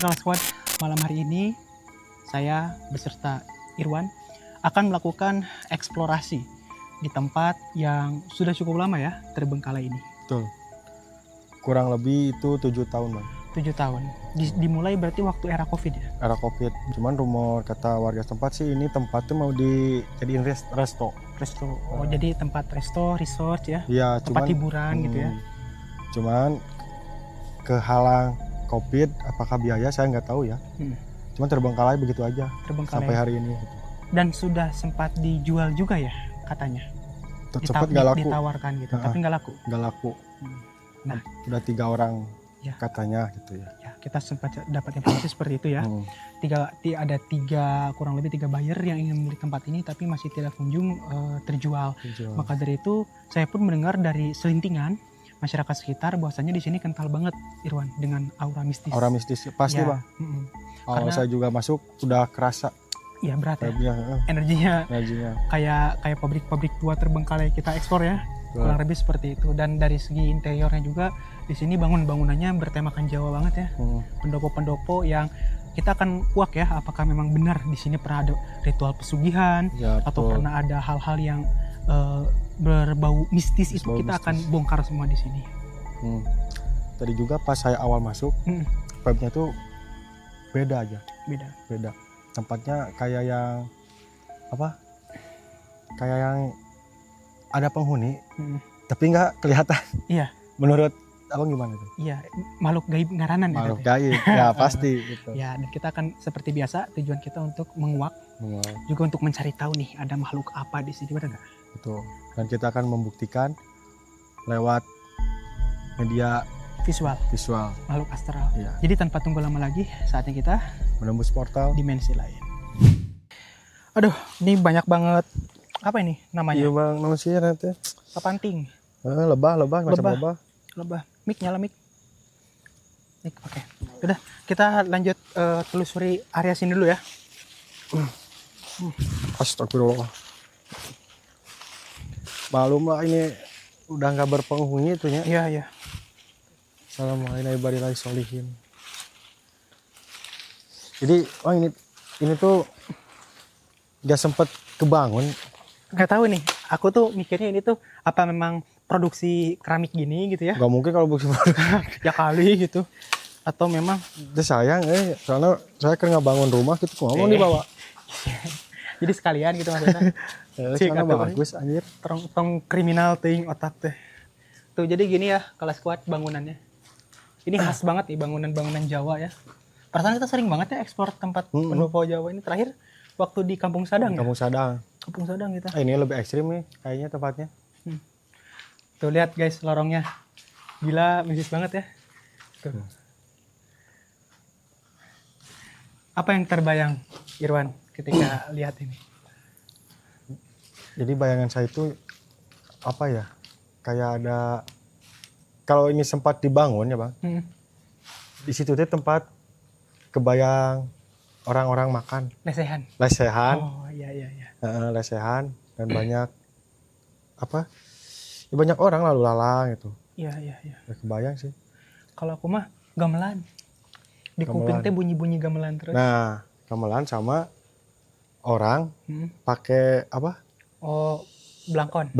Kalau Squad, malam hari ini saya beserta Irwan akan melakukan eksplorasi di tempat yang sudah cukup lama ya terbengkalai ini. Betul. Kurang lebih itu 7 tahun, Bang. 7 tahun. Dimulai berarti waktu era Covid ya? Era Covid. Cuman rumor kata warga setempat sih ini tempatnya mau dijadiin resto. Oh, jadi tempat resto, resort ya? Iya, tempat hiburan gitu ya? Cuman kehalang Covid, apakah biaya saya nggak tahu ya. Cuman terbengkalai begitu aja. Terbengkalai. Sampai hari ini. Gitu. Dan sudah sempat dijual juga ya katanya? Sempat nggak laku. Ditawarkan gitu, tapi nggak laku? Nggak laku. Nah, udah 3 orang ya, katanya gitu ya. Kita sempat dapat informasi seperti itu ya. Ada kurang lebih 3 buyer yang ingin membeli tempat ini tapi masih tidak kunjung terjual. Maka dari itu saya pun mendengar dari selintingan masyarakat sekitar bahwasanya di sini kental banget Irwan dengan aura mistis. Aura mistis pasti ya, Bang. Karena saya juga masuk udah kerasa. Iya berat ya. Energinya kayak pabrik-pabrik tua terbengkalai kita ekspor ya. Kurang lebih seperti itu. Dan dari segi interiornya juga di sini bangunannya bertemakan Jawa banget ya. Pendopo-pendopo yang kita akan kuak ya, apakah memang benar di sini pernah ada ritual pesugihan atau pernah ada hal-hal yang berbau mistis itu kita akan bongkar semua di sini. Tadi juga pas saya awal masuk, vibe-nya tuh beda aja. Beda. Tempatnya kayak yang apa? Kayak yang ada penghuni, tapi nggak kelihatan. Iya. Menurut abang gimana tuh? Iya, makhluk gaib ngaranan. Makhluk gaib, ya pasti. Gitu. Ya, dan kita akan seperti biasa tujuan kita untuk menguak, juga untuk mencari tahu nih ada makhluk apa di sini, benar nggak? Betul. Dan kita akan membuktikan lewat media visual makhluk astral. Iya. Jadi tanpa tunggu lama lagi, saatnya kita menembus portal dimensi lain. Aduh, ini banyak banget. Apa ini namanya? Iya bang, manusia nanti. Papanting. Lebah, macam lebah. Mik, nyala mik. Oke. Udah, kita lanjut telusuri area sini dulu ya. Astagfirullah. Malum lah ini udah nggak berpenghuni itu ya. Iya. Assalamualaikum warahmatullahi wabarakatuh. Jadi, ini tuh nggak sempet kebangun. Nggak tahu nih, aku tuh mikirnya ini tuh apa memang produksi keramik gini gitu ya? Nggak mungkin kalau produksi ya kali gitu. Atau memang sayang soalnya saya kan ngebangun rumah gitu kok mau dibawa. Jadi sekalian gitu maksudnya. Soalnya bagus anjir. Tong kriminal ting otak teh. Tuh jadi gini ya kalau Squad bangunannya. Ini khas banget nih bangunan-bangunan Jawa ya. Perasaan kita sering banget ya ekspor tempat pendopo Jawa ini. Terakhir waktu di Kampung Sadang. Kampung Sadang kita. Ini lebih ekstrim nih kayaknya tempatnya. Tuh lihat guys lorongnya. Gila, mistis banget ya. Tuh. Apa yang terbayang Irwan ketika lihat ini? Jadi bayangan saya itu apa ya? Kayak ada, kalau ini sempat dibangun ya bang, di situ tuh tempat kebayang orang-orang makan. Lesehan. Oh iya. Lesehan dan banyak apa? Ya, banyak orang lalu lalang gitu. Iya. Ya, kebayang sih. Kalau aku mah gamelan. Di kuping teh bunyi-bunyi gamelan terus. Nah, gamelan sama orang pakai apa? Oh, Blangkon.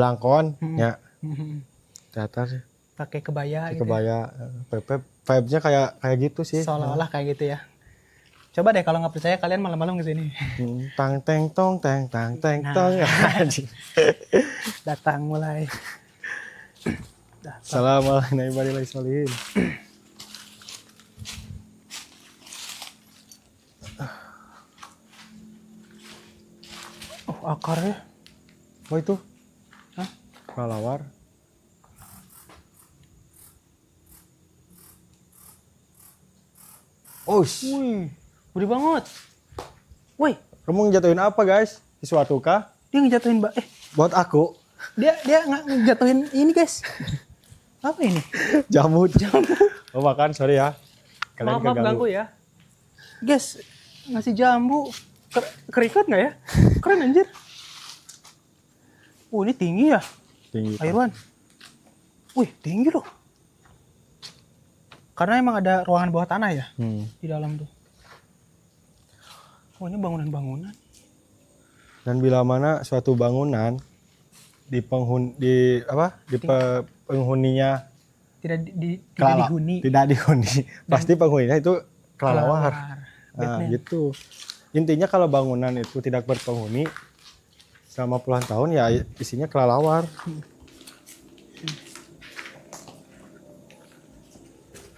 Ya. Teater sih. Pakai kebaya gitu. Kebaya. Vibe-nya kayak gitu sih. Seolah-olah kayak gitu ya. Coba deh kalau nggak percaya kalian malam-malam ke sini. Tang teng tong. Datang mulai. Assalamualaikum warahmatullahi wabarakatuh. Oh, akarnya. Oh itu. Hah? Kelawar. Wih, gede banget. Woi, kamu ngejatuhin apa guys? Sesuatu kah? Dia ngejatuhin buat aku. Dia nggak ngejatuhin ini guys. Apa ini? Jamu. Oh makan, sorry ya. Maaf ganggu ya. Guys, ngasih jambu. Kerikat nggak ya? Keren anjir. Ini tinggi ya? Tinggi. Irwan. Wih, tinggi loh. Karena emang ada ruangan bawah tanah ya di dalam tuh. Oh, ini bangunan-bangunan. Dan bila mana suatu bangunan penghuninya tidak dihuni. Tidak dihuni. Pasti penghuninya itu kelelawar. Nah, gitu. Intinya kalau bangunan itu tidak berpenghuni selama puluhan tahun ya isinya kelelawar.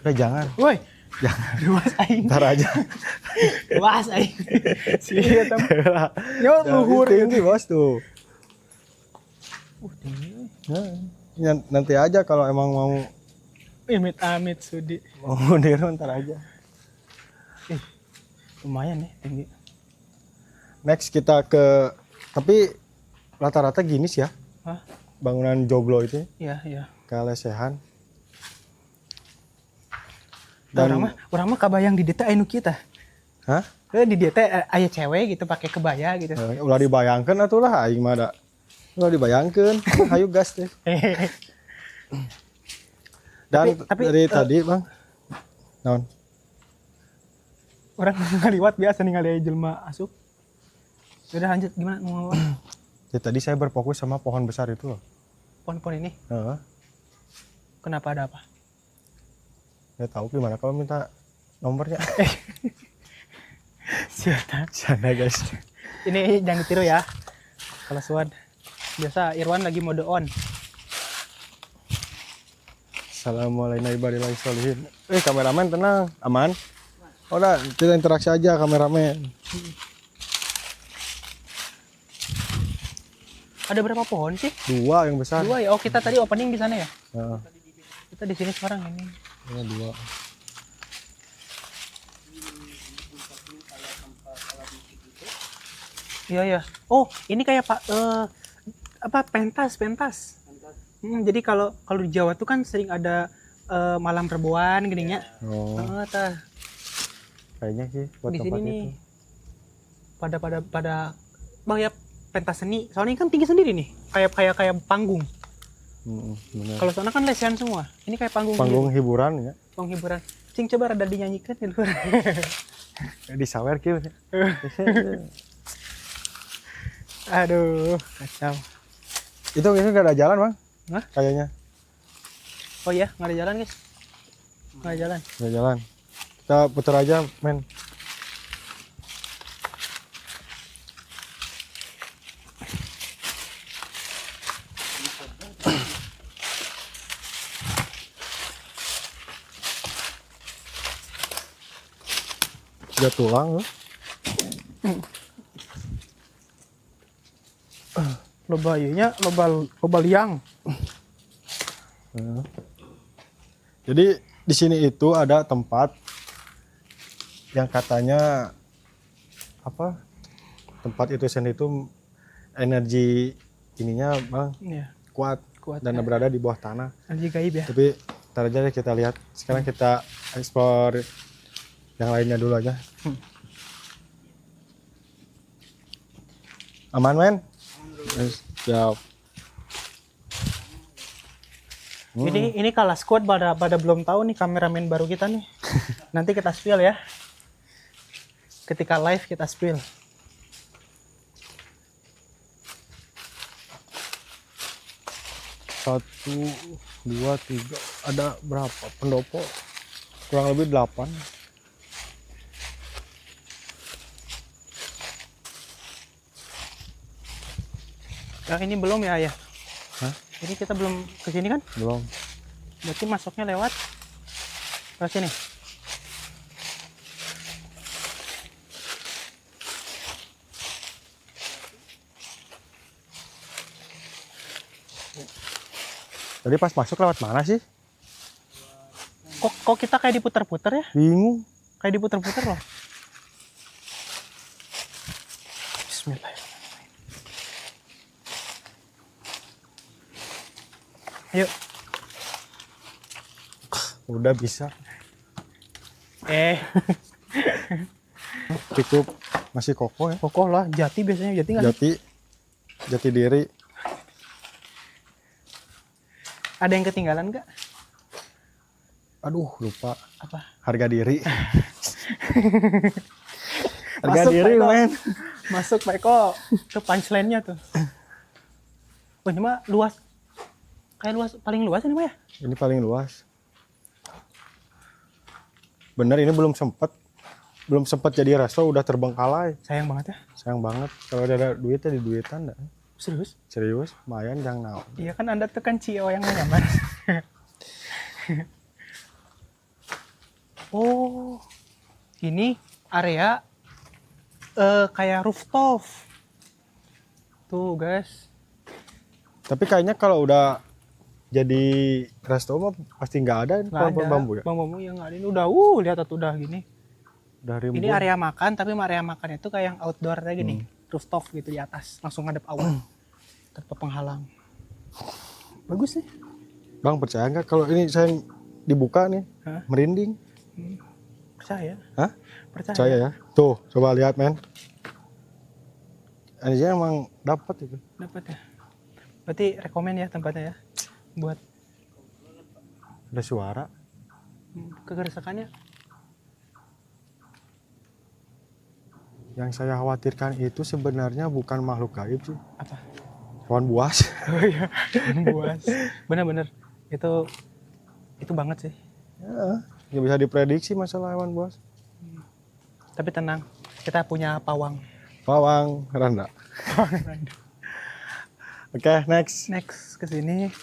Udah jangan. Woi, jangan. Luas aing. Ntar aja. Luas aing. Siapa tam? Yo luhur tinggi bos tuh. Tinggi. Ya, nanti aja kalau emang mau. Amit Sudi. Mau niru ntar aja. Lumayan nih tinggi. Next kita ke, tapi rata-rata gini sih ya. Hah? Bangunan joglo itu. Iya. Kalesehan. Dan orang mah kabayang di deta anu kita. Hah? Di deta aya cewek gitu pakai kebaya gitu. Ulah dibayangkan atulah aing mah da. Ulah dibayangkan. Hayu gas teh. Dan tapi, dari tadi Bang. Naon? Orang ngaliwat biasa nih ngali jelema asup. Udah lanjut gimana mau? Ya, tadi saya berfokus sama pohon besar itu loh. Pohon-pohon ini? Kenapa ada apa? Ya tahu gimana kalau minta nomornya. Siapa guys. Ini jangan ditiru ya. Kalau Suad. Biasa Irwan lagi mode on. Assalamualaikum warahmatullahi wabarakatuh. Kameramen tenang, aman. Udah, kita interaksi aja kameramen. Ada berapa pohon sih? 2 yang besar. 2 ya. Oh, kita tadi opening di sana ya? Kita di sini sekarang ini. Ya, 2. Iya. Oh, ini kayak pentas. Jadi kalau di Jawa tuh kan sering ada malam reboan gininya. Kayaknya sih buat di tempat sini itu. Pada ya pentas seni. Soalnya kan tinggi sendiri nih. Kayak panggung. Kalau sana kan lesehan semua. Ini kayak panggung hiburan ya. Panggung hiburan. Cing coba rada dinyanyikan di luar. Disawer kieu. Aduh, kacau. Itu gak ada jalan, Bang? Hah? Kayaknya. Oh iya, nggak ada jalan guys. Nggak ada jalan. Nggak jalan. Kita putar aja, men. Udah tulang loh. Loba ieunya, loba liang. Jadi di sini itu ada tempat yang katanya apa? Tempat itu sendiri itu energi ininya Bang kuat dan berada di bawah tanah. Energi gaib ya. Tapi ntar aja kita lihat. Sekarang kita explore yang lainnya dulu aja. Aman men? Siap. Ini kalah squad pada belum tahu nih kameramen baru kita nih. Nanti kita spill ya. Ketika live kita spill. Satu, 2, 3. Ada berapa pendopo? Kurang lebih 8. Yang ini belum ya ayah? Hah? Ini kita belum kesini kan? Belum. Berarti masuknya lewat sini. Tadi pas masuk lewat mana sih? Kok kita kayak diputar-putar ya? Bingung. Kayak diputar-putar loh. Bismillahirrahmanirrahim. Ayo. Udah bisa. Cukup masih kokoh ya. Kokoh lah, jati biasanya jati kan? Jati diri. Ada yang ketinggalan nggak? Aduh, lupa. Apa? Harga diri. Harga Masuk, diri, Pak Eko. men. Masuk Pak Eko. Itu punchline-nya tuh. Oh, ini mah luas. Kayak luas, paling luas ini mah ya? Ini paling luas. Bener, ini belum sempat jadi resto udah terbengkalai. Sayang banget ya. Sayang banget. Kalau ada duitnya di duitan dah. Serius? Serius, lumayan jangan naon. Iya kan Anda tuh kan CEO yang nyaman. Oh, ini area kayak rooftop. Tuh guys. Tapi kayaknya kalau udah jadi resto mah pasti nggak ada Nggak pohon ada. bambu ya. Bambu yang nggak ada ini udah. Lihat tuh udah gini. Udah rimbun. Ini area makan, tapi area makan itu kayak yang outdoor kayak gini, rooftop gitu di atas, langsung ngadep awan, tanpa penghalang. Bagus nih. Bang percaya nggak kalau ini saya dibuka nih, Hah? merinding. Percaya? Hah? Percaya. Ya. Tuh, coba lihat men. Ini emang dapat itu. Dapat ya. Berarti rekomen ya tempatnya ya, buat Ada suara. kegeresakannya. Yang saya khawatirkan itu sebenarnya bukan makhluk gaib sih. Apa? Hewan buas. Oh iya, buas. Bener-bener. Itu banget sih. Ya, nggak bisa diprediksi masalah hewan buas. Tapi tenang, kita punya pawang. Pawang randa. Oke, next. Next ke sini.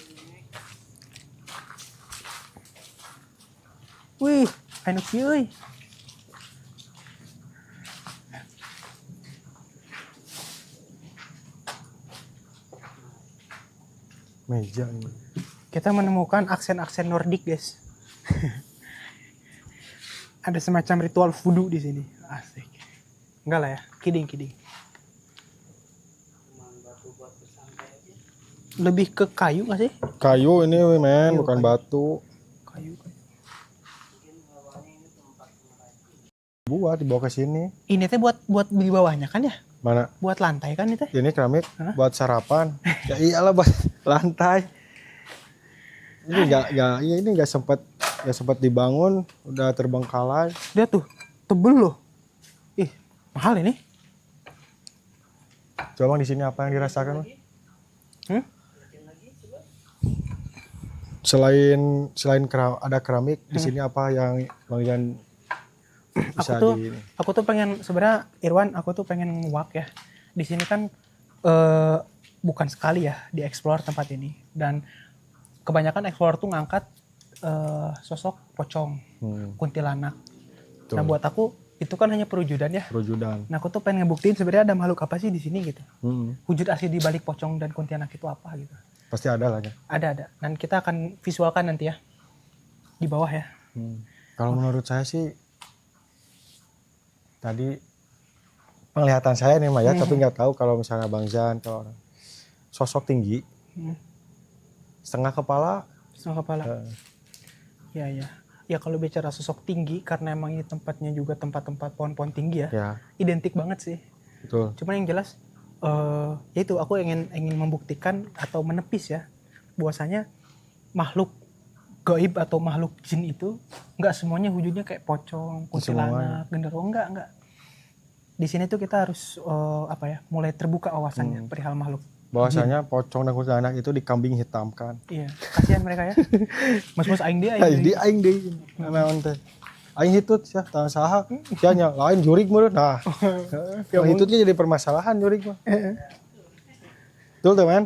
Wih, anu kieu euy. Meja ini. Kita menemukan aksen-aksen Nordik, guys. Ada semacam ritual voodoo di sini. Asik. Enggak lah ya, kidding. Lebih ke kayu nggak sih? Kayu ini men, Kayu, bukan kayu. batu. Kayu. Buat dibawa ke sini. Ini teh buat di bawahnya kan ya? Mana? Buat lantai kan itu? Ini keramik Hah? buat sarapan. Ya iyalah buat lantai. Ini nggak sempat dibangun, udah terbengkalai. Dia tuh tebel loh. Ih, mahal ini. Coba Bang, di sini apa yang dirasakan? Bang? Selain ada keramik, di sini apa yang Bang Ian bisa Aku tuh pengen sebenarnya Irwan, aku tuh pengen nguak ya. Di sini kan bukan sekali ya dieksplor tempat ini, dan kebanyakan eksplor tuh ngangkat sosok pocong, kuntilanak. Tuh. Nah buat aku itu kan hanya perwujudan ya. Perwujudan. Nah aku tuh pengen ngebuktiin sebenarnya ada makhluk apa sih di sini gitu. Wujud asli di balik pocong dan kuntilanak itu apa gitu. Pasti ada lah ya. Ada. Dan kita akan visualkan nanti ya di bawah ya. Kalau menurut saya sih tadi penglihatan saya nih Maya, tapi nggak tahu kalau misalnya Bang Zan, kalau orang sosok tinggi, setengah kepala. Ya kalau bicara sosok tinggi, karena emang ini tempatnya juga tempat-tempat pohon-pohon tinggi ya. Identik banget sih. Betul. Cuman yang jelas ya itu aku ingin membuktikan atau menepis ya bahwasanya makhluk gaib atau makhluk jin itu nggak semuanya wujudnya kayak pocong, kuntilanak, genderuwo, enggak. Di sini tuh kita harus mulai terbuka wawasannya perihal makhluk. Bahwasanya pocong dan kuntilanak itu dikambing hitamkan. Iya, kasihan mereka ya. Mas aing dia Aing deui. Naon teh? Aing hitut sia tah saha? Sia nya lain jurig meureun. Nah. Yang hitutnya jadi permasalahan jurig mah. Betul tuh, man.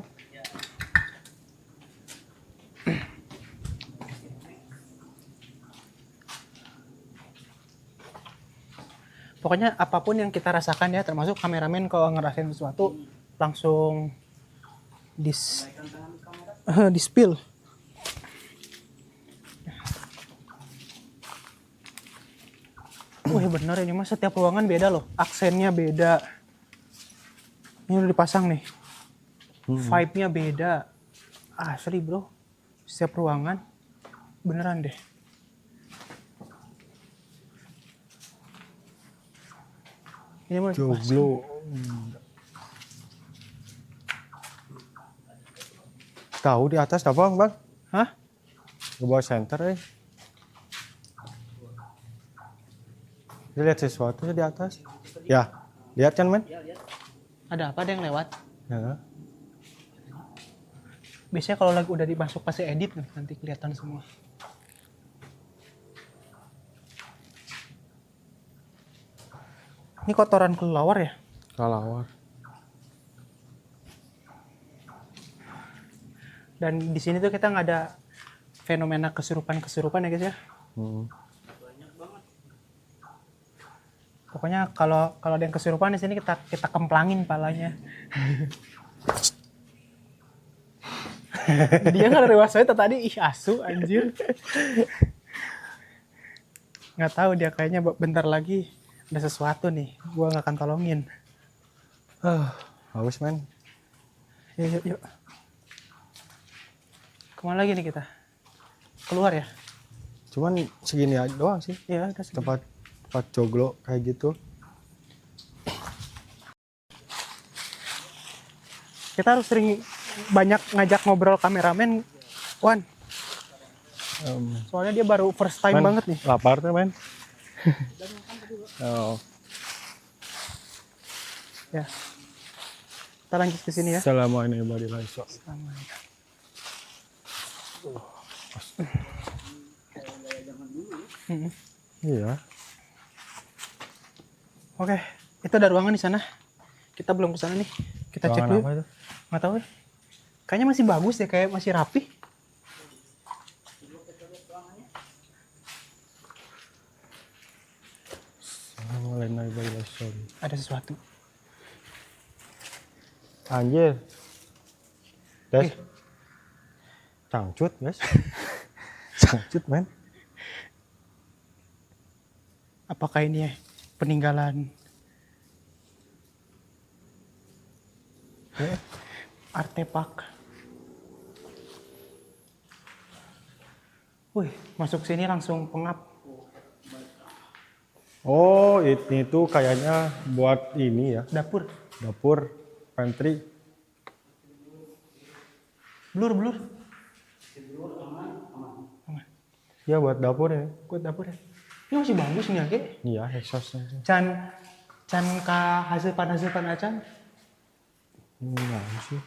Pokoknya apapun yang kita rasakan ya, termasuk kameramen kalau ngerasain sesuatu langsung di spill. Wih bener ini mas, setiap ruangan beda loh, aksennya beda. Ini udah dipasang nih, vibe-nya beda. Asli bro, setiap ruangan beneran deh. Ini mau Joglo. Tahu di atas apa bang? Hah? Ke bawah center Dia lihat sesuatu di atas. Ya, lihat kan men? Ada apa? Ada yang lewat? Ya. Biasanya kalau lagi udah dimasuk pas edit nih, nanti kelihatan semua. Ini kotoran kelelawar ya? Kelelawar. Dan di sini tuh kita nggak ada fenomena kesurupan ya guys ya. Pokoknya kalau ada yang kesurupan di sini kita kemplangin palanya. Dia nggak rewasa itu tadi, ih asu anjir. Nggak tahu dia kayaknya bentar lagi ada sesuatu nih, gua nggak akan tolongin. Haus men. Yuk. Kemana lagi nih kita? Keluar ya? Cuman segini aja doang sih. Iya, udah segini. Tempat joglo kayak gitu. Kita harus sering banyak ngajak ngobrol kameramen, Wan. Soalnya dia baru first time Man, banget nih. Lapar tuh men. Oh. Ya. Kita lanjut ke sini ya. Assalamualaikum. Iya. Oke, itu ada ruangan di sana. Kita belum ke sana nih. Kita cek Ruangan dulu. apa itu? Nggak tahu ya. Kayaknya masih bagus ya, kayak masih rapi. Assalamualaikum. Ada sesuatu. Anjir. Guys. Cangcut, guys. Cangcut, men. Apakah ini ya peninggalan artefak? Wih, masuk sini langsung pengap. Oh, ini tuh kayaknya buat ini ya. Dapur. Dapur, pantry. Blur. Ya buat dapur ya. Buat dapur ya. Ini masih bagus nih ya, Ge. Iya, exhaustnya. Can ka hasil acan. Enggak sih.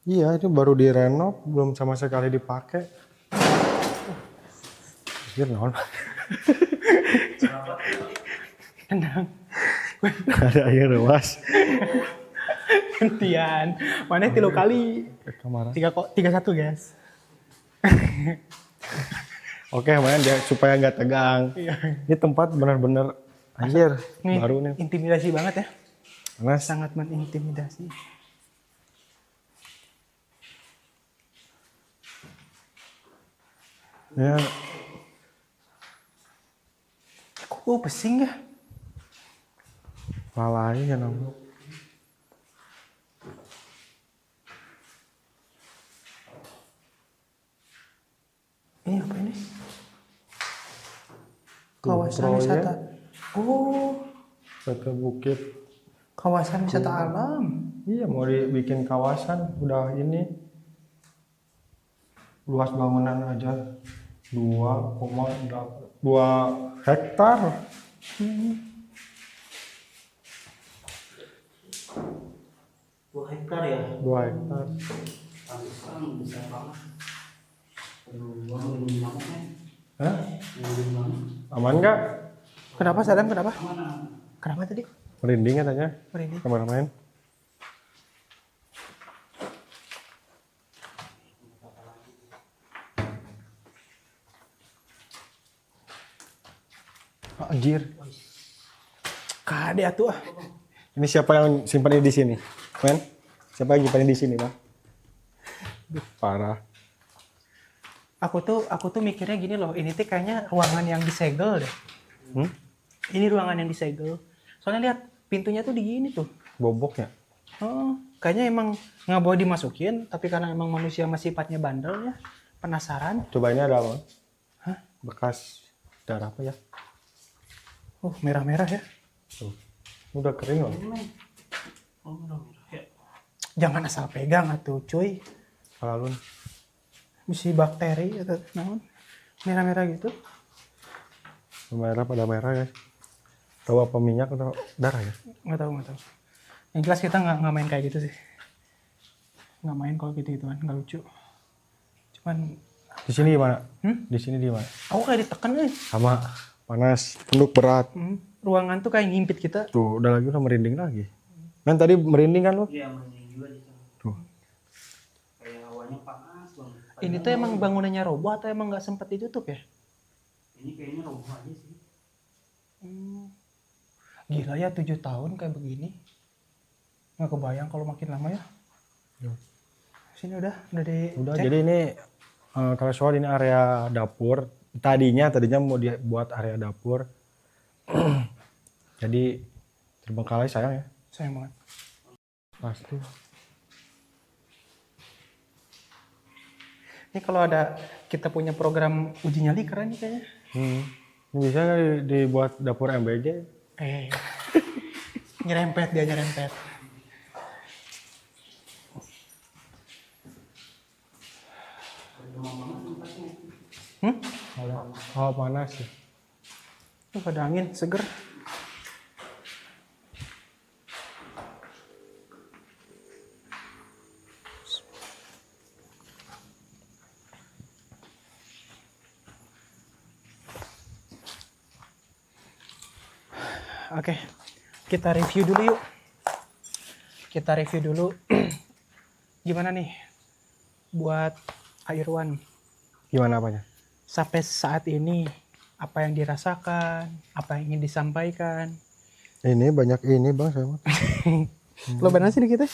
Iya, itu baru direnov, belum sama sekali dipakai. Naon. Tenang. Ada air luas. Gantian. Mana 3 kali. Kamar. 31 guys. Oke, main dia supaya nggak tegang. Iya. Ini tempat benar-benar anjir, Nih, baru nih. intimidasi banget ya. Panas. Sangat menintimidasi. Ya, Kok pesing ya? lalai ya namun. Ini apa ini? Kawasan Proyek. wisata. Oh, Satu bukit. kawasan wisata alam. Iya, mau dibikin kawasan udah ini. Luas bangunan aja 2,2 hektar. 2 hektar ya? 2 hektar. Pantesan besar banget. Hah? Aman nggak? Kenapa Sadam? Kenapa? Kenapa tadi? Merinding katanya Merinding. kameramen. Anjir. Kade atuh ah. Ini siapa yang simpan ini di sini? Men? Siapa yang simpan ini di sini, Bang? Parah. Aku tuh mikirnya gini loh, ini tuh kayaknya ruangan yang disegel deh. Ini ruangan yang disegel. Soalnya lihat pintunya tuh digini tuh. Bobok ya? Oh, kayaknya emang nggak boleh dimasukin, tapi karena emang manusia masih sifatnya bandel ya, penasaran. Coba ini ada apa? Hah? Bekas darah apa ya? Oh, merah-merah ya. Tuh. Udah kering loh. Oh, merah-merah ya. Jangan asal pegang atuh, cuy. Alun. Bisa bakteri atau naon. Merah-merah gitu. Merah pada merah ya. Tahu apa minyak atau darah ya? Nggak tahu. Yang jelas kita nggak main kayak gitu sih. Nggak main kalau gitu-gituan, nggak lucu. Cuman di sini gimana? Di sini di mana? Aku kayak ditekan Sama panas, tunduk berat. Ruangan tuh kayak ngimpit kita. Tuh, udah merinding lagi. Kan tadi merinding kan lu? Iya, merinding juga di sana. Tuh. Kayak hawanya panas banget. Ini tuh emang bangunannya roboh atau emang nggak sempat ditutup ya? Ini kayaknya roboh aja sih. Gila ya 7 tahun kayak begini. Nggak kebayang kalau makin lama ya. Sini udah di Udah, cek. jadi ini kalau soal ini area dapur. Tadinya mau dibuat area dapur. Jadi terbengkalai sayang ya. Sayang banget. Pasti. Ini kalau ada kita punya program uji nyali keren nih kayaknya. Ini bisa nggak dibuat dapur MBJ? Nyerempet dia nyerempet. Hawa panas sih. Tuh ada angin seger. Oke, kita review dulu yuk. Kita review dulu gimana nih buat Airwan. Gimana apanya? Sampai saat ini apa yang dirasakan, apa yang ingin disampaikan. Ini banyak ini bang sama. Lo benar sih kita?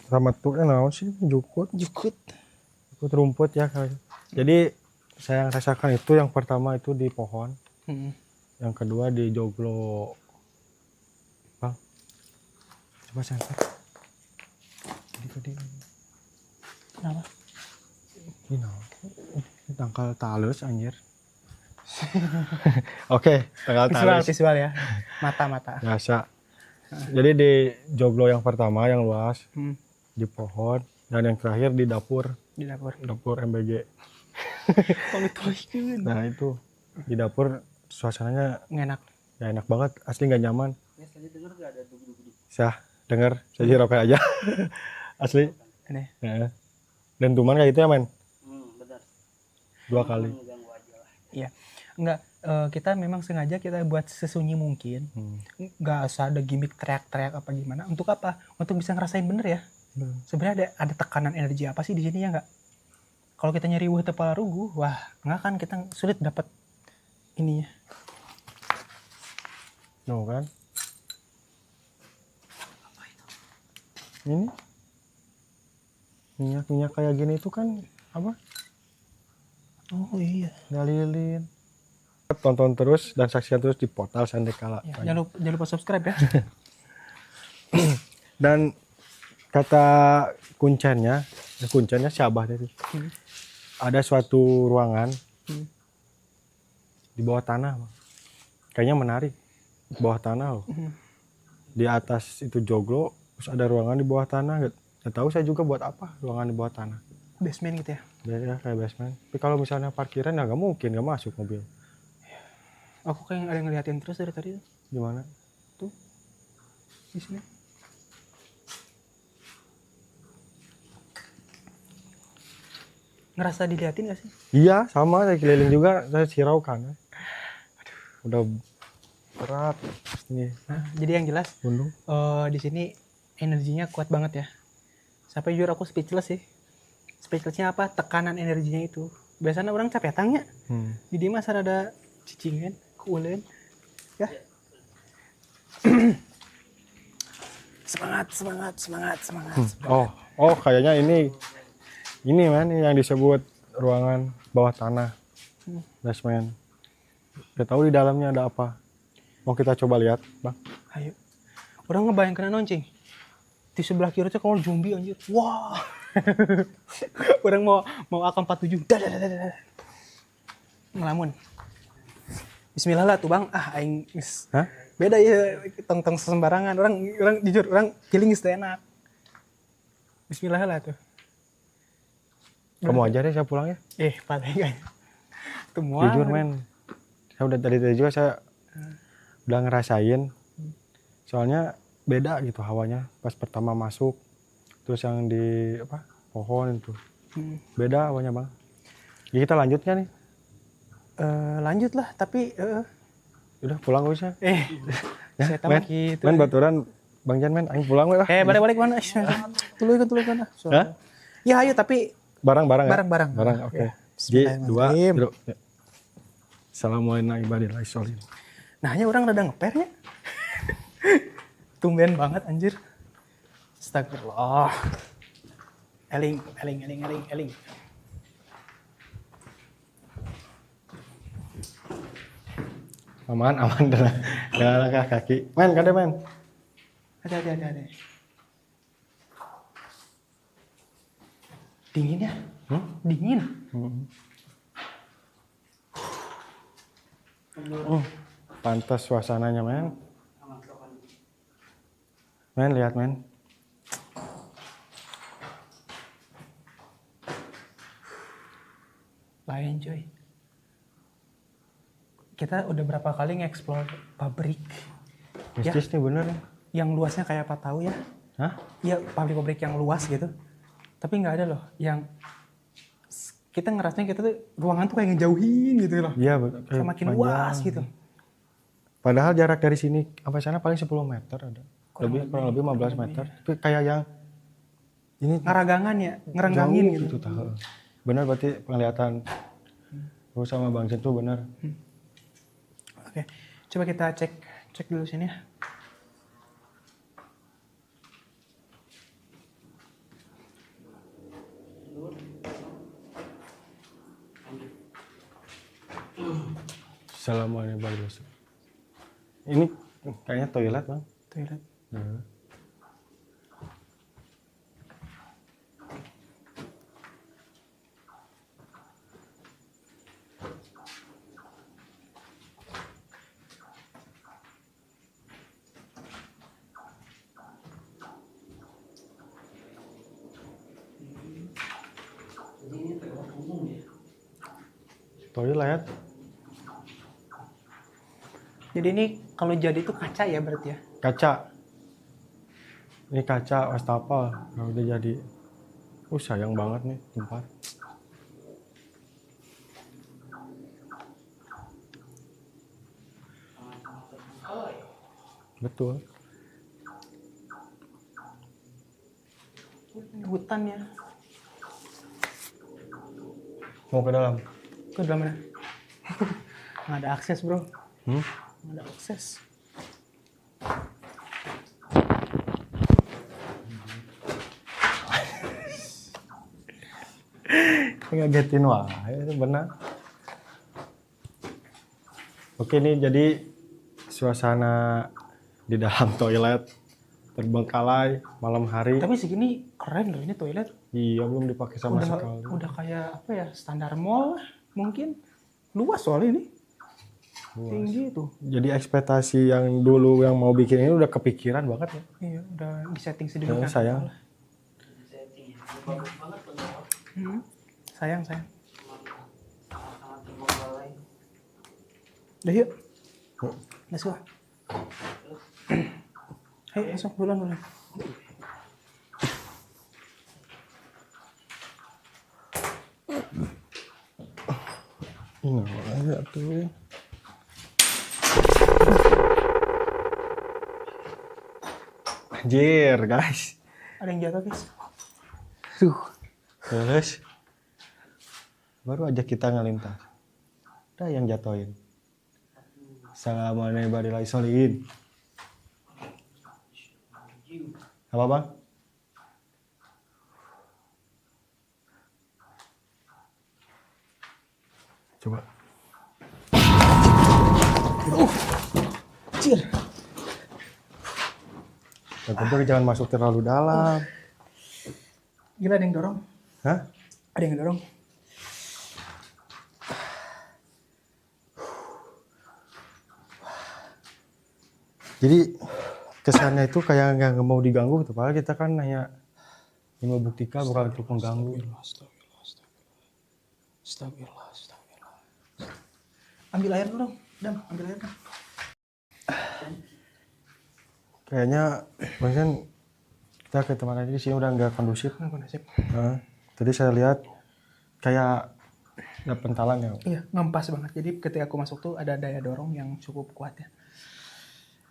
Sama tuh naon sih jukut rumput ya. Jadi saya rasakan itu yang pertama itu di pohon. Yang kedua di joglo. Bang, coba senter. Di. Kenapa? Ini tangkal talus anjir. Oke, tangkal talus. Visual ya. Mata. Biasa. Jadi di joglo yang pertama yang luas, di pohon, dan yang terakhir di dapur. Di dapur. Dapur MBG. Tolong. Nah itu di dapur suasananya Enak. ya enak banget, asli nggak nyaman. Ya, tadi denger gak ada duguk-duguk? Saya dengar, saya rokok aja. Asli. Ini. Ya. Dan tuman kayak gitu ya men? Benar. 2 kali. Mengganggu aja lah. Iya. Enggak, kita memang sengaja kita buat sesunyi mungkin. Enggak usah ada gimmick teriak-teriak apa gimana. Untuk apa? Untuk bisa ngerasain bener ya. Sebenarnya ada tekanan energi apa sih di sini ya nggak? Kalau kita nyari kepala rugu, wah nggak kan kita sulit dapat ininya. No kan? Ini minyak kayak gini itu kan apa? Oh iya. Ngalilin. Tonton terus dan saksikan terus di portal Sandekala. Ya, jangan lupa subscribe ya. Dan kata kuncinya Syabah tadi. Ada suatu ruangan di bawah tanah. Kayaknya menarik. Di bawah tanah loh. Di atas itu joglo, terus ada ruangan di bawah tanah. Nggak tahu saya juga buat apa ruangan di bawah tanah. Basement gitu ya. Ya kayak basement. Tapi kalau misalnya parkiran ya nggak mungkin, nggak masuk mobil. Aku kayak ada yang ngeliatin terus dari tadi. Gimana? Tuh. Di sini. Ngerasa diliatin gak sih? Iya, sama saya keliling juga, saya siraukan. Udah berat ini. Nah, jadi yang jelas di sini energinya kuat banget ya. Sampai jujur aku speechless sih. Speechlessnya apa? Tekanan energinya itu. Biasanya orang capek tangnya. Jadi masa ada cicingan, kuulen. Ya. Semangat. Oh, kayaknya ini man yang disebut ruangan bawah tanah. Basement. Gak tahu di dalamnya ada apa. Mau kita coba lihat, Bang? Ayo. Orang ngebayangkan noncing. Di sebelah kiri tuh kalau zombie anjir. Wah. Orang mau AK-47. Ngelamun. Bismillah lah tuh Bang. Aing Hah? beda ya tong sembarangan. Orang jujur orang feeling is enak. Bismillah lah tuh. Kamu aja deh saya pulang ya. Patah kan. Semua. Jujur men. Saya udah tadi juga saya udah ngerasain. Soalnya beda gitu hawanya pas pertama masuk. Terus yang di pohon itu. Beda hawanya Bang. Jadi kita lanjut kan nih? Lanjut lah, tapi udah pulang gak usah. saya tahu gitu. Men baturan Bang Jan men, aing pulang we lah. Balik mana? Tuluy kan. Hah? Ya ayo tapi Barang-barang ya? Barang. Oke. Bismillahirrahmanirrahim. Assalamualaikum warahmatullahi wabarakatuh. Nah, hanya orang rada ngeper ya. Tumben banget anjir. Astagfirullah. Eling. Aman dah. Jangan kaki. Men, kada men. Ada. Dingin ya? Dingin. Pantas suasananya men. Men, lihat men. Lain coy. Kita udah berapa kali nge-explore pabrik. Mistis nih bener ya. Yang luasnya kayak apa tahu ya? Hah? Iya, pabrik-pabrik yang luas gitu. Tapi nggak ada loh yang kita ngerasanya kita tuh ruangan tuh kayak ngejauhin gitu loh. Iya, Semakin luas gitu. Padahal jarak dari sini sampai sana paling 10 meter ada. Kurang lebih 15 meter. Tapi kayak yang ini ngeragangan ya, ngerenggangin gitu. Bener berarti penglihatan gue sama Bang Jen tuh bener. Oke, coba kita cek dulu sini ya. Assalamualaikum warahmatullahi wabarakatuh. Ini kayaknya toilet Bang. Toilet. Toilet. Jadi ini kalau jadi itu kaca ya berarti ya? Kaca. Ini kaca wastafel kalau udah jadi. Sayang banget nih tempat. Betul. Hutan ya. Mau ke dalam? Ke dalam mana? Nggak ada akses bro. Nggak ada akses. Ngagetin wah, itu benar. Oke nih jadi suasana di dalam toilet terbengkalai malam hari. Tapi segini keren loh ini toilet. Iya belum dipakai sama sekali. Udah kayak apa ya, standar mall lah mungkin. Luas soalnya ini. Luas. Tinggi tuh. Jadi ekspektasi yang dulu yang mau bikin ini udah kepikiran banget ya. Iya udah disetting sedemikian. Sayang. Sayang. Udah yuk. Let's go. Ayo masuk duluan. Ini aja tuh. Anjir guys. Ada yang jatuh guys. Terus baru aja kita ngelintas. Ada yang jatuhin. Assalamualaikum warahmatullahi wabarakatuh. Apa bang? Coba. Cil. Tentu jangan masuk terlalu dalam. Gila ada yang dorong. Hah? Ada yang dorong. Jadi kesannya itu kayak nggak mau diganggu gitu, padahal kita kan hanya ingin membuktikan bukan untuk mengganggu. Astagfirullah. Ambil air dulu dong, Dam, ambil air dong. Kayaknya barusan kita ke tempat tadi di sini udah nggak kondusif. Tadi saya lihat kayak ada pentalan ya. Iya, ngempas banget. Jadi ketika aku masuk tuh ada daya dorong yang cukup kuat ya.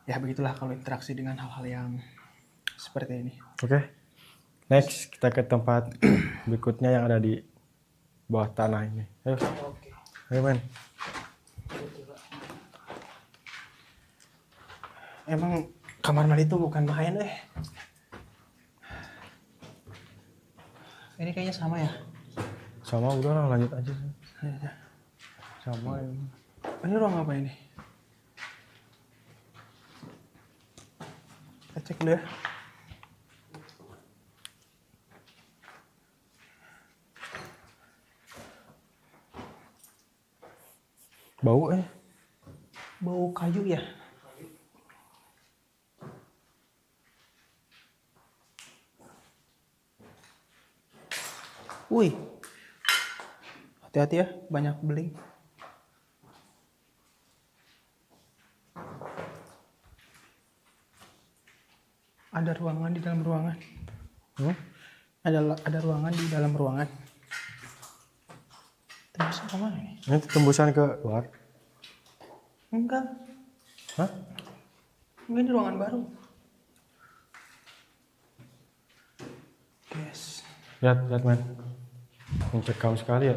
Ya begitulah kalau interaksi dengan hal-hal yang seperti ini. Oke. Next kita ke tempat berikutnya yang ada di bawah tanah ini. Ayo. Oke. Ayo men. Emang kamar mandi itu bukan main Ini kayaknya sama ya? Sama udahlah lanjut aja. Ya. Sama ini. Ini ruang apa ini? Kita cek dulu ya. Bau Bau kayu ya? Wih, hati-hati ya, banyak beling. Ada ruangan di dalam ruangan. Ada ruangan di dalam ruangan. Tembusan kemana ini? Ini tembusan ke luar. Enggak. Hah? Ini ruangan baru. Yes. Lihat men. Mencekam sekali ya.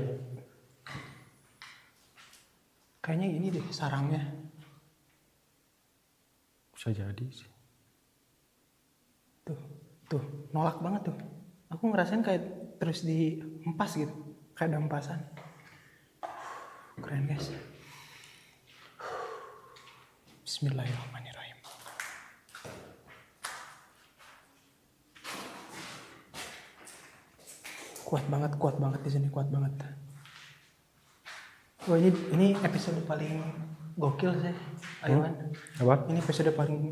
Kayaknya ini deh sarangnya. Bisa jadi sih. Tuh, nolak banget tuh. Aku ngerasain kayak terus dihempas gitu. Kayak ada hempasan. Keren guys. Bismillahirrahmanirrahim. Kuat banget di sini, kuat banget. Wah, ini episode paling gokil sih, Aiman. Apa? Ini episode paling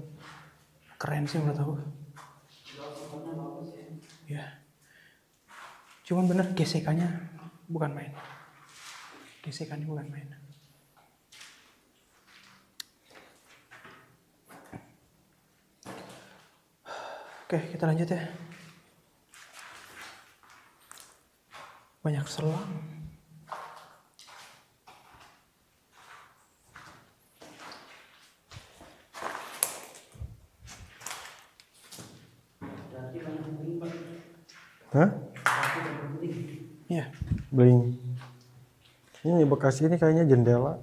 keren sih menurut aku. Ya. Cuman bener gesekannya bukan main. Gesekannya bukan main. Oke, kita lanjut ya. Banyak selang. Hah? Iya. Bling. Ini bekas ini kayaknya jendela.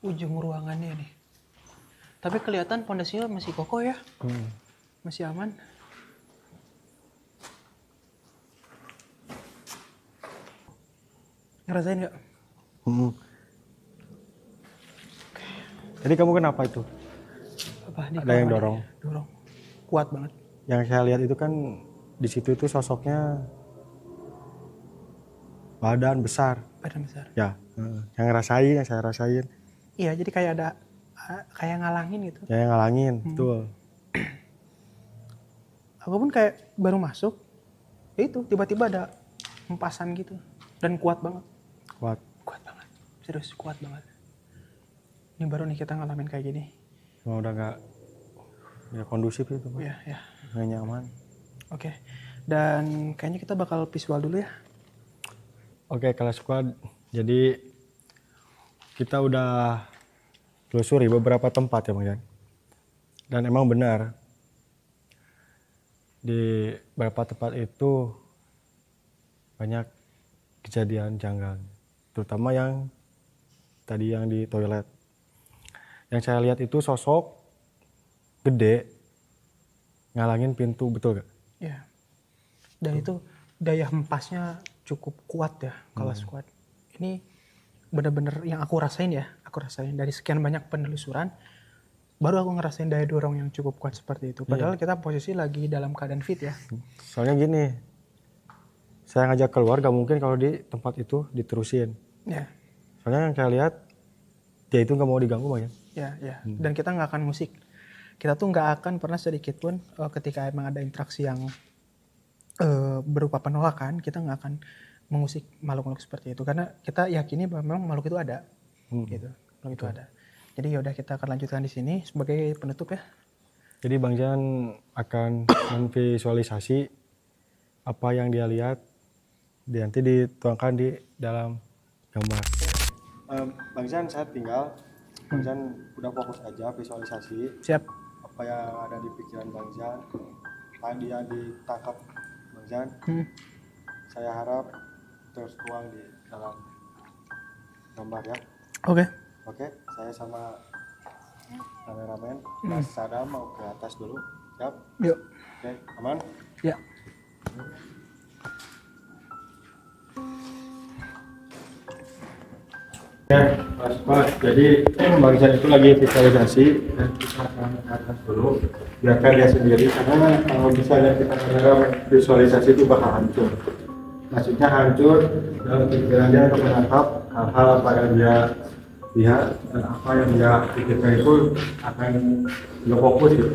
Ujung ruangannya nih. Tapi kelihatan pondasinya masih kokoh ya. Masih aman. Ngerasain nggak? Jadi kamu kenapa itu? Apa, ada yang dorong? Dorong. Kuat banget. Yang saya lihat itu kan di situ itu sosoknya badan besar. Badan besar. Ya, yang saya rasain. Iya, jadi kayak ada kayak ngalangin gitu. Ya, yang ngalangin, betul. Aku pun kayak baru masuk, ya itu tiba-tiba ada hempasan gitu dan kuat banget. Kuat banget, serius kuat banget. Ini baru nih kita ngalamin kayak gini. Cuma udah nggak kondusif itu, Pak. Iya. Nggak nyaman. Oke, dan kayaknya kita bakal visual dulu ya. Oke, kelas squad. Jadi kita udah telusuri beberapa tempat ya, Bang Jan. Dan emang benar di beberapa tempat itu banyak kejadian janggal, terutama yang tadi yang di toilet. Yang saya lihat itu sosok gede ngalangin pintu, betul gak? Iya. Dan itu daya hempasnya cukup kuat ya kalau squad. Ini bener-bener yang aku rasain dari sekian banyak penelusuran, baru aku ngerasain daya dorong yang cukup kuat seperti itu. Padahal kita posisi lagi dalam keadaan fit ya. Soalnya gini, saya ngajak keluar gak mungkin kalau di tempat itu diterusin. Ya. Soalnya yang saya lihat dia itu gak mau diganggu banyak. Ya. Dan kita nggak akan musik. Kita tuh nggak akan pernah sedikit pun ketika emang ada interaksi yang berupa penolakan, kita nggak akan mengusik makhluk-makhluk seperti itu karena kita yakini bahwa memang makhluk itu ada, gitu. Makhluk itu ada. Jadi yaudah kita akan lanjutkan di sini sebagai penutup ya. Jadi Bang Jan akan memvisualisasi apa yang dia lihat, nanti dituangkan di dalam gambar. Bang Jan saya tinggal, Bang Jan udah fokus aja visualisasi. Siap. Apa yang ada di pikiran Bang Jan, tadi yang ditangkap Bang Jan, saya harap terus tuang di dalam gambar ya. Oke, saya sama kameramen Mas Sadam mau ke atas dulu. Siap? Yuk. Oke, aman? Ya. Oke, Mas. Jadi Bang Jan itu lagi visualisasi dan kita akan ke atas dulu. Biarkan dia sendiri karena kalau misalnya kita visualisasi itu bakal hancur. Maksudnya hancur dalam pikiran dia untuk menangkap hal-hal apa yang dia lihat dan apa yang dia pikirkan itu akan nggak fokus gitu.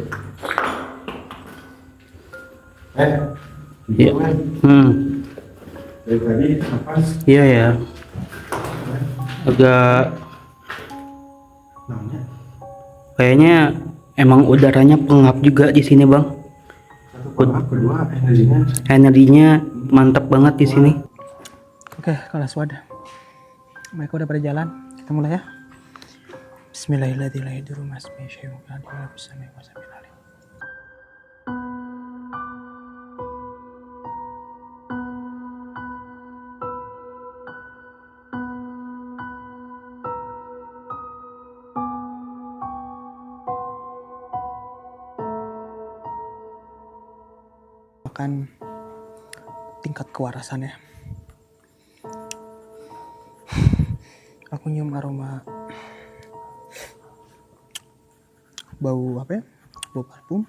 Iya. Dari tadi nafas. Iya ya. Agak Namanya kayaknya emang udaranya pengap juga di sini, Bang. satu kedua Energinya mantap banget di sini. Oke, kalau swada. Mereka udah pada jalan. Kita mulai ya. Bismillahirrahmanirrahim. Akan tingkat kewarasannya. Aku nyium aroma bau apa ya? Bau parfum.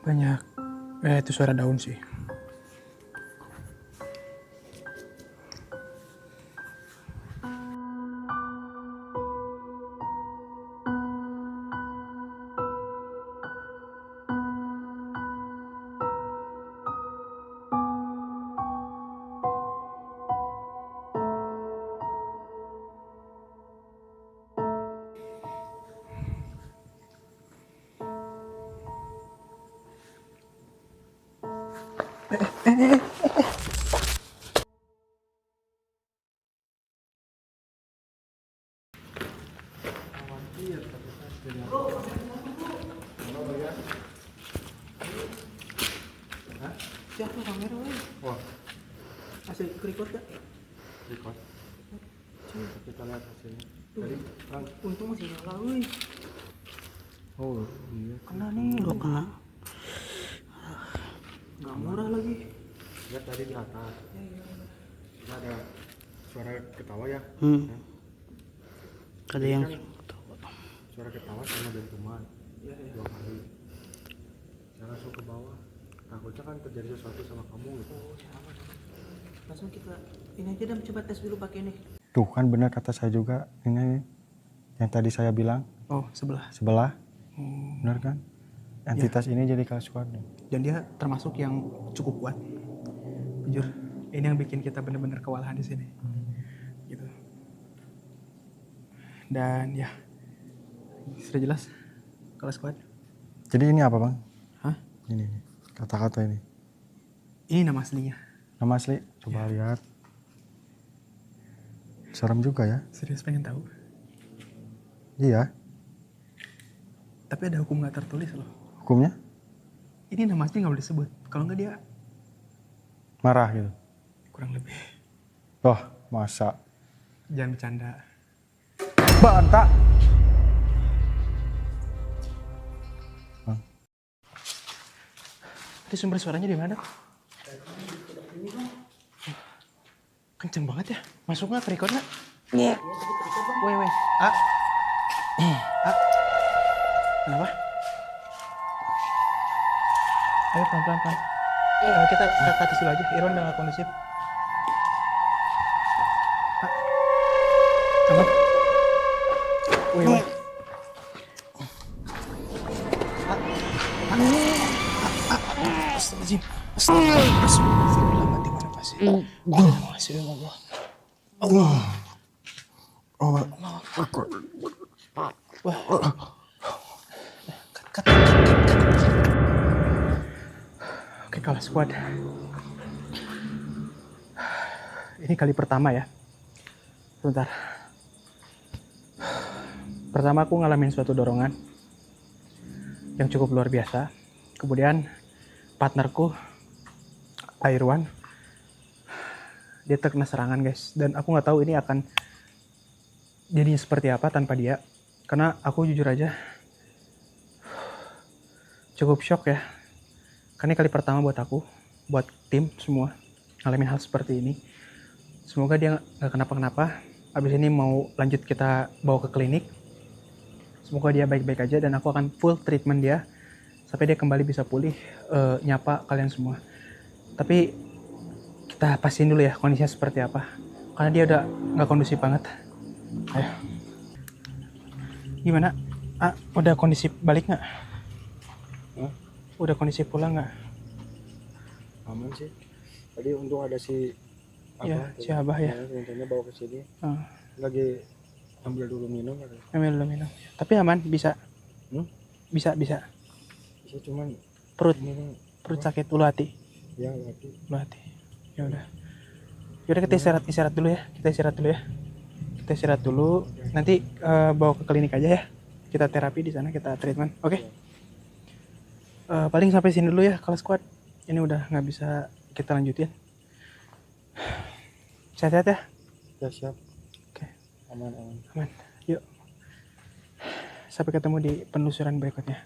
Banyak. Itu suara daun sih. Siapa kamera weh? Wah, Masih record gak? record. Kita lihat hasilnya. Tadi terang. Untung masih nyala weh. Oh iya. Kena nih. Gua kena. Gak murah lagi. Lihat tadi di atas. Ini ada suara ketawa ya. Ada yang suara ketawa sama dentuman. Dua kali. Saya langsung ke bawah. Takutnya kan terjadi sesuatu sama kamu gitu. Langsung kita ini aja dan coba tes dulu pakai ini. Tuh kan benar kata saya juga, ini yang tadi saya bilang. Oh, sebelah. Benar kan? Entitas ini jadi kasuan. Dan dia termasuk yang cukup kuat. Jujur, ini yang bikin kita benar-benar kewalahan di sini. Gitu. Dan ya, sudah jelas kalau squad. Jadi ini apa, Bang? Hah? Ini kata-kata ini. Ini nama aslinya. Nama asli, coba lihat. Serem juga ya. Serius pengen tahu. Iya. Tapi ada hukum nggak tertulis loh. Hukumnya? Ini nama asli nggak boleh disebut. Kalau nggak dia Marah gitu. kurang lebih. Oh, masa? Jangan bercanda. Banta. Tadi sumber suaranya di mana? Kenceng banget ya. Masuk nggak ke record nggak? Iya. Woi. Ah. Kenapa? Ayo pelan-pelan. Kita ke atas dulu aja. Irwan udah nggak kondusif. Aman. Woi. Astagfirullahaladzim. Astagfirullah, mati mana pasti. Astagfirullah. Allah. Wah. Cut. Oke, kalah squad. Ini kali pertama ya. Sebentar. Pertama aku ngalamin suatu dorongan yang cukup luar biasa. Kemudian partnerku Irwan, dia terkena serangan guys, dan aku nggak tahu ini akan jadinya seperti apa tanpa dia, karena aku jujur aja cukup shock ya, karena ini kali pertama buat aku, buat tim semua ngalamin hal seperti ini. Semoga dia nggak kenapa-kenapa. Abis ini mau lanjut kita bawa ke klinik, semoga dia baik-baik aja, dan aku akan full treatment dia sampai dia kembali bisa pulih, nyapa kalian semua. Tapi kita pastiin dulu ya kondisinya seperti apa, karena dia udah nggak kondusif banget. Ayo. Gimana? Udah kondisi balik nggak? Udah kondisi pulang nggak? Aman sih. Tadi untung ada si Ya, si Abah ya. Rencana bawa ke sini. Lagi ambil dulu minum. Ambil dulu minum. Tapi aman, bisa. Bisa. Bisa cuman Perut sakit, ulu hati. Ya, hati. Ulu hati. Ya udah. Yaudah kita istirahat dulu ya. Kita istirahat dulu. Nanti bawa ke klinik aja ya. Kita terapi di sana, kita treatment. Oke? Paling sampai sini dulu ya kalau squad. Ini udah nggak bisa kita lanjutin. Sehat-sehat ya? Ya, siap. Oke. Aman. Yuk. Sampai ketemu di penelusuran berikutnya.